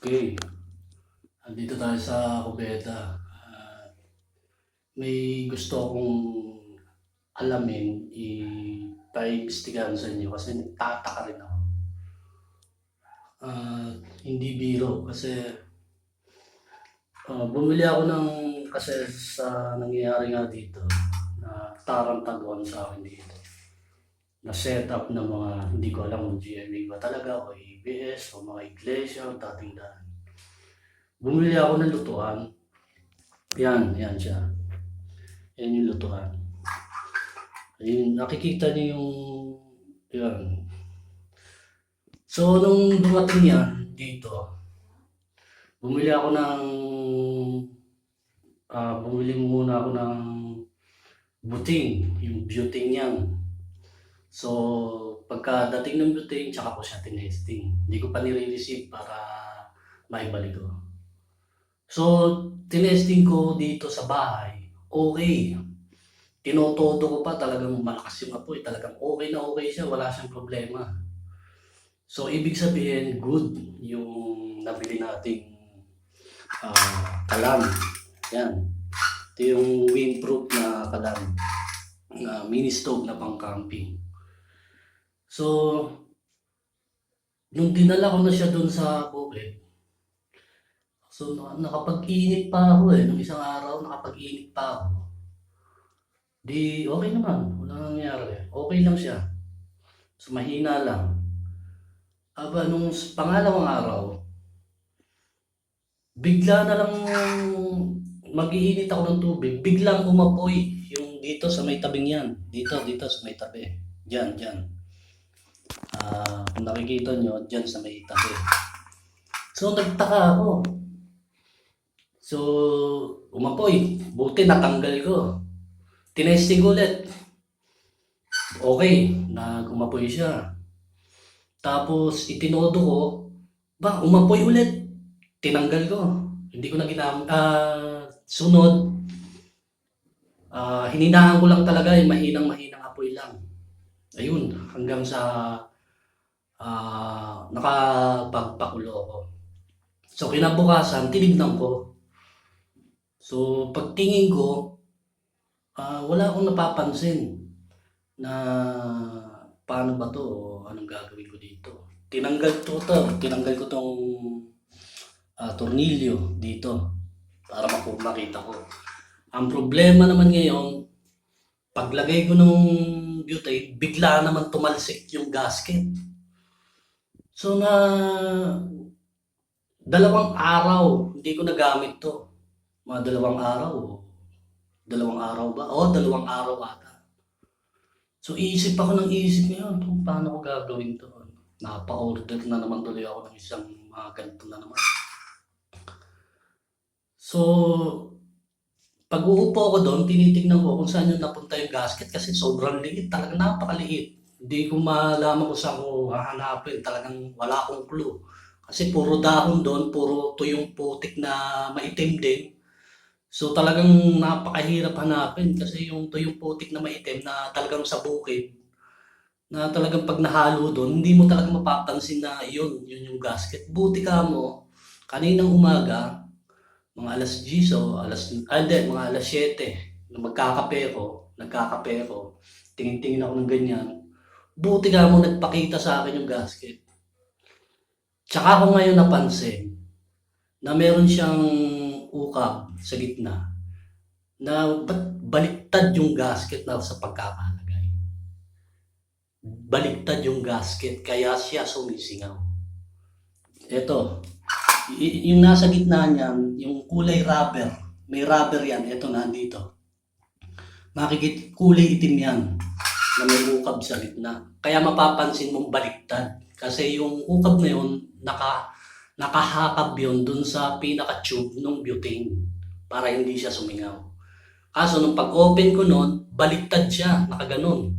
Okay, andito tayo sa kubeta. May gusto akong alamin, ipaimbestigahan sa inyo kasi nagtataka rin ako. Hindi biro kasi bumili ako ng kasi sa nangyayari nga dito na tarantaduan sa akin dito. Na setup ng mga hindi ko alam kung GMA ba talaga o ABS o mga iglesia o dating daan. Bumili ako ng lutuan. Yan siya. Yan yung lutuan. Ayun, nakikita niyo yung yun. So, nung dumating yan dito, bumili ako ng bumili muna ako ng buting, yung butane yan. So, pagkadating ng butane, tsaka ko siya tinesting. Hindi ko pa nire-receive para maibalik ko. So, tinesting ko dito sa bahay, okay. Tinotodo ko pa, talagang malakas yung apoy, talagang okay na okay siya, wala siyang problema. So, ibig sabihin, good yung nabili nating kalan. Yan. Ito yung windproof na kalan. Mini stove na pang camping. So, nung dinala ko na siya dun sa bukid, so nakapag-init pa ako nung isang araw, nakapag-init pa ako. Di okay naman, wala nangyari. Okay lang siya. So, mahina lang. Aba, nung pangalawang araw, bigla na lang mag-iinit ako ng tubig, biglang umapoy yung dito sa may tabing yan. Dito sa may tabi. Diyan. Kung nakikita nyo, diyan sa may tabi. So, nagtaka ako. So, umapoy. Buti natanggal ko. Tinesting ko ulit. Okay, umapoy siya. Tapos, itinodo ko, umapoy ulit. Tinanggal ko. Hindi ko na sunod, hininaan ko lang talaga yung mahinang apoy lang. Ayun, hanggang sa nakapagpakulo ko. So, kinabukasan, tinignan ko. So, pagtingin ko, wala akong napapansin na paano ba to o anong gagawin ko dito. Tinanggal ko tong tornilyo dito para makita ko. Ang problema naman ngayon, paglagay ko ng butane, bigla naman tumalsik yung gasket. So na dalawang araw, hindi ko nagamit to. Mga dalawang araw ba? Dalawang araw ata. So iisip ako ng isip ngayon, paano ko gagawin to? Napa-order na naman tuloy ako ng isang mga ganito na naman. So, pag uupo ko doon, tinitignan ko kung saan yung napunta yung gasket kasi sobrang liit, talagang napakaliit. Hindi ko malaman kung saan ko hahanapin, talagang wala akong clue. Kasi puro dahon doon, puro tuyong putik na maitim din. So talagang napakahirap hanapin kasi yung tuyong putik na maitim na talagang sa bukid, na talagang pag nahalo doon, hindi mo talaga mapapansin na yun yung gasket. Buti ka mo, kaninang umaga, mga alas 10 o mga alas 7, nung nagkakape ko, tingin-tingin ako ng ganyan. Buti nga mo nagpakita sa akin yung gasket. Tsaka ako ngayon napansin na meron siyang ukap sa gitna na baliktad yung gasket na sa pagkakalagay. Baliktad yung gasket kaya siya sumisingaw. Ito, yung nasa gitna niyan, yung kulay rubber, may rubber yan, ito nandito. Makikita, kulay itim yan, na may ukab sa gitna. Kaya mapapansin mong baliktad. Kasi yung ukab na yun, nakahakab yun dun sa pinaka-tube ng butane para hindi siya sumingaw. Kaso nung pag-open ko nun, baliktad siya, nakaganon.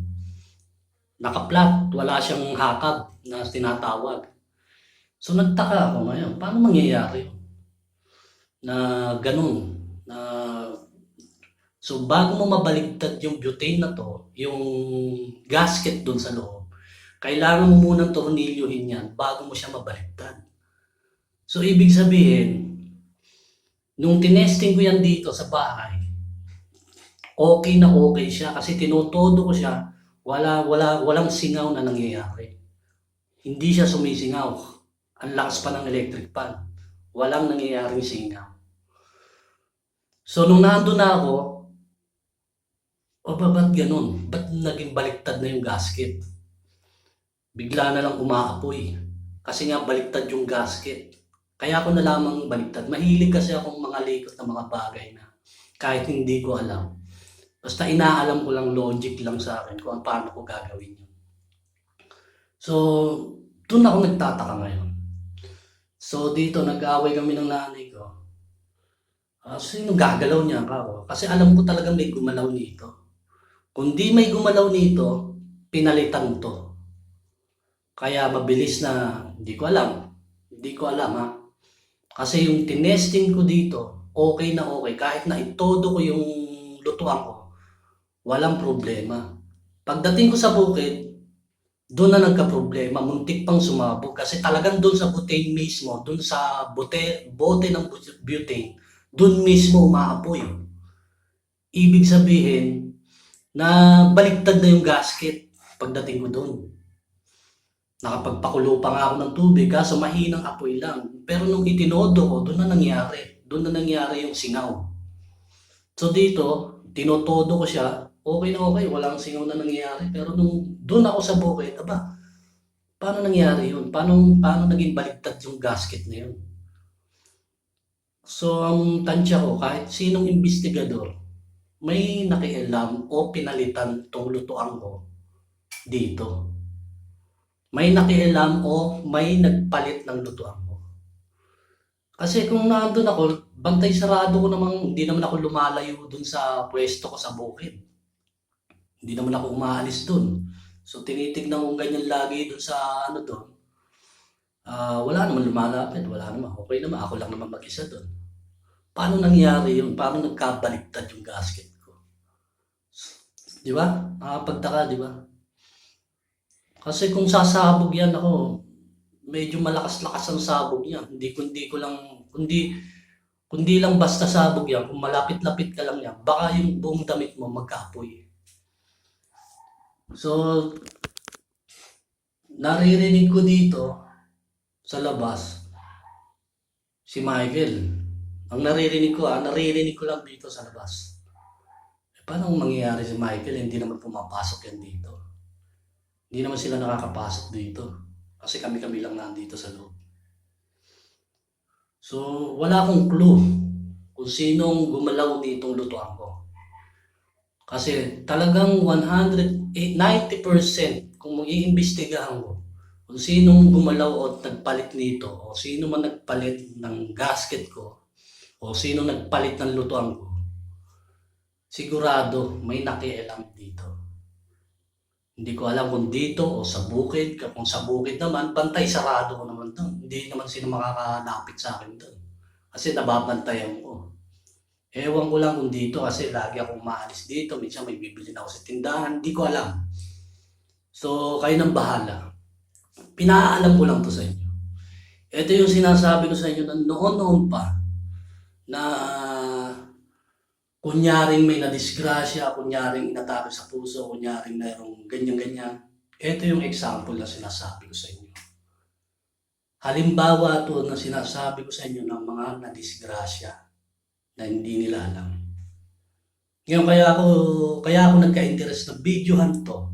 Naka-flat, wala siyang hakab na tinatawag. So nagtaka ako ngayon, paano mangyayari na ganun? So bago mo mabaligtad yung butane na to, yung gasket dun sa loob, kailangan mo munang tornilyohin yan bago mo siya mabaligtad. So, ibig sabihin, nung tinesting ko yan dito sa bahay, okay siya kasi tinotodo ko siya, walang singaw na nangyayari. Hindi siya sumisingaw. Ang lakas pa ng electric fan. Walang nangyayaring singaw. So, nung nandun na ako, ba't ganun? Ba't naging baliktad na yung gasket? Bigla na lang umaapoy. Kasi nga baliktad yung gasket. Kaya ako nalamang baliktad. Mahilig kasi akong mga likot na mga bagay na kahit hindi ko alam. Basta inaalam ko lang, logic lang sa akin kung paano ko gagawin yun. So, doon ako nagtataka ngayon. So, dito nag-aaway kami ng nanay ko. Sino gagalaw niya ako? Kasi alam ko talagang may gumalaw nito. Kung di may gumalaw nito, pinalitan to. Kaya mabilis na, hindi ko alam. Hindi ko alam ha. Kasi yung tinesting ko dito, okay na okay. Kahit na itodo ko yung lutuan ko, walang problema. Pagdating ko sa bukid, doon na nagka-problema. Muntik pang sumabog. Kasi talagang doon sa butane mismo, doon sa bote ng butane, doon mismo umaapoy. Ibig sabihin, na baliktad na yung gasket pagdating ko doon. Nakapagpakulo pa nga ako ng tubig, kaso mahinang apoy lang. Pero nung itinodo ko, doon na nangyari. Doon na nangyari yung singaw. So dito, tinotodo ko siya, okay na okay, walang singaw na nangyayari. Pero nung doon ako sa bukid, paano nangyari yun? Paano naging baliktad yung gasket na yun? So ang tansya ko, kahit sinong investigador, may nakialam o pinalitan tong lutuan ko dito. May nakialam o may nagpalit ng lutuan ko. Kasi kung nandun ako, bantay sarado ko namang, hindi naman ako lumalayo dun sa pwesto ko sa bukid. Hindi naman ako umaalis dun. So tinitignan ko ganyan lagi dun sa dun. Wala naman lumalapit, wala naman. Okay naman, ako lang naman mag-isa dun. Paano nangyari yun? Paano nagkabaliktad yung gasket? Di ba? Nakapagtaka, di ba? Kasi kung sasabog yan ako, medyo malakas-lakas ang sabog niya. Kundi lang basta sabog yan, kung malapit-lapit ka lang yan, baka yung buong damit mo magkaapoy. So, naririnig ko dito sa labas si Michael. Ang naririnig ko lang dito sa labas. Paano mangyayari si Michael? Hindi naman pumapasok yan dito. Hindi naman sila nakakapasok dito. Kasi kami-kami lang nandito sa loob. So, wala akong clue kung sinong gumalaw ditong lutuan ko. Kasi talagang 90% kung mag-iimbestigahan ko kung sinong gumalaw o nagpalit nito o sino man nagpalit ng gasket ko o sino nagpalit ng lutuan ko, sigurado may nakialam dito. Hindi ko alam kung dito o sa bukid. Kung sa bukid naman, bantay sarado ko naman doon. Hindi naman sino makakalapit sa akin doon. Kasi nababantayan ko. Ewan ko lang kung dito kasi lagi akong maalis dito. Minsan may bibili na ako sa tindahan. Hindi ko alam. So, kayo nang bahala. Pinaalam ko lang to sa inyo. Ito yung sinasabi ko sa inyo na noon-noon pa na kunyaring may nadisgrasya, kunyaring inatake sa puso, kunyaring mayroong ganyan-ganyan. Ito yung example na sinasabi ko sa inyo. Halimbawa ito na sinasabi ko sa inyo ng mga nadisgrasya na hindi nila alam. Ngayon kaya ako nagka-interest na videohan to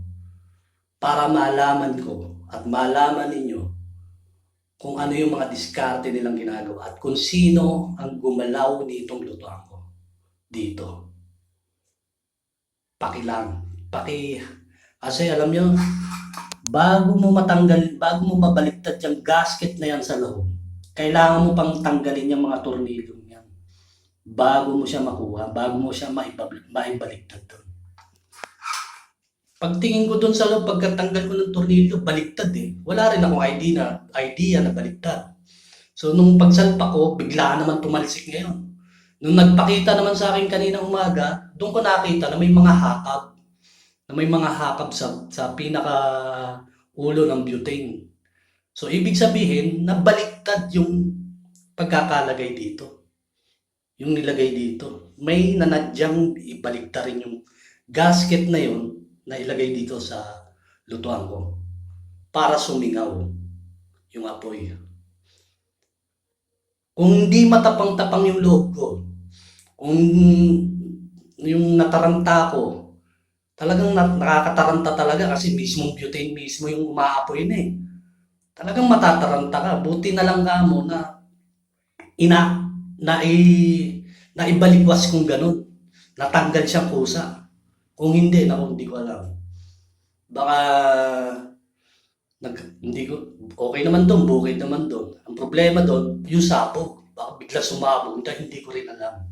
para malaman ko at malaman ninyo kung ano yung mga diskarte nilang ginagawa at kung sino ang gumalaw nitong lutuan ko dito. Kasi alam nyo, bago mo mabaliktad yung gasket na yan sa loob, kailangan mo pang tanggalin yung mga tornilyo yan. Bago mo siya makuha, bago mo siya maibaliktad doon. Pagtingin ko doon sa loob, pagkatanggal ko ng tornilyo, baliktad eh. Wala rin akong idea na baliktad. So nung pagsalpa ko, bigla naman tumalsik ngayon. Nung nagpakita naman sa akin kanina umaga, doon ko nakita na may mga hakap sa pinaka ulo ng butane. So ibig sabihin, nabaliktad yung pagkakalagay dito. Yung nilagay dito. May nanadyang ibaligta rin yung gasket na yun na ilagay dito sa lutuan ko para sumingaw yung apoy. Kung hindi matapang-tapang yung loob ko, kung yung nataranta ko, talagang nakakataranta talaga kasi mismong butane mismo yung umaapoy na eh. Talagang matataranta ka. Buti na lang ka mo na ina naibaligwas kung ganun. Natanggal siyang kusa. Kung hindi, naku, hindi ko alam. Baka hindi ko okay naman doon, bukid naman doon. Ang problema doon, yung sabog. Baka bigla sumabog na hindi ko rin alam.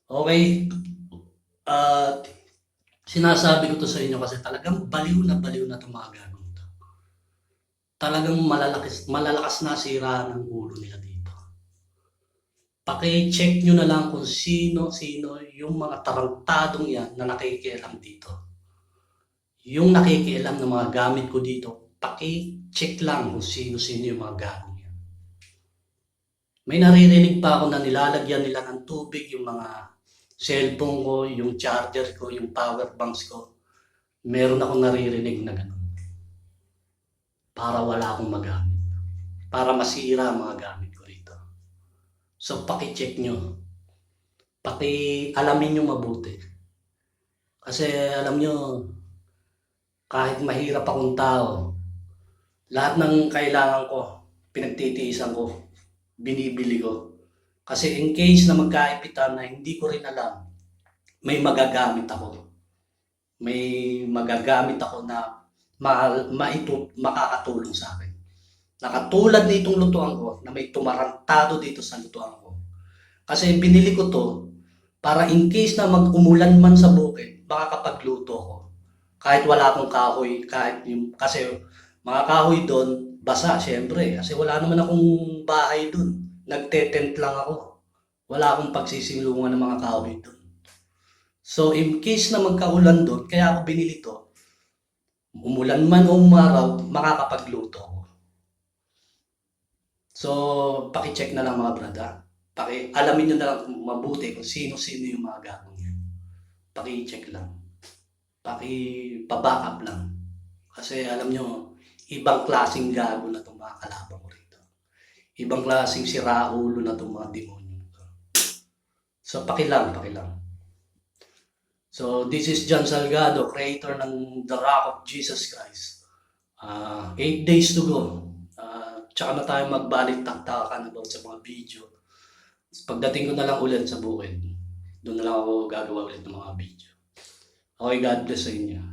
Okay? At sinasabi ko to sa inyo kasi talagang baliw na itong mga gagawin to. Talagang malalakas na sira ng ulo nila dito. Paki-check nyo na lang kung sino yung mga tarantadong yan na nakikialam dito. Yung nakikialam ng mga gamit ko dito, paki-check lang kung sino yung mga gamit yan. May naririnig pa ako na nilalagyan nila ng tubig yung mga cellphone ko, yung charger ko, yung power banks ko. Meron akong naririnig na gano'n. Para wala akong magamit. Para masira ang mga gamit ko rito. So, paki-check nyo. Paki-alamin nyo mabuti. Kasi alam nyo, kahit mahirap akong tao, lahat ng kailangan ko, pinagtitiisan ko, binibili ko. Kasi in case na magkaipitan na hindi ko rin alam, may magagamit ako. May magagamit ako na makakatulong sa akin. Nakatulad nitong lutuan ko na may tumarantado dito sa lutuan ko. Kasi binili ko to para in case na mag-umulan man sa bukid, makakapagluto ko. Kahit wala akong kahoy, kasi mga kahoy doon, basa syempre. Kasi wala naman akong bahay doon. Nagte-tent lang ako. Wala akong pagsisilungan ng mga kahoy doon. So in case na magkaulan doon, kaya ako binili to. Umulan man o umaraw, makakapagluto ako. So, paki-check na lang mga brada. Alamin nyo na lang mabuti kung sino yung mga gagawin yan. Paki-check lang. Pa-backup lang. Kasi alam nyo, ibang klaseng gago na itong mga kalaban ko rito. Ibang klaseng siraulo na itong mga demonyo. So, pakilang. So, this is John Salgado, creator ng The Rock of Jesus Christ. 8 days to go. Tsaka na tayo magbalik-taktakan about sa mga video. Pagdating ko na lang ulit sa bukid, doon na lang ako gagawa ulit ng mga video. Okay, God bless sa inyo.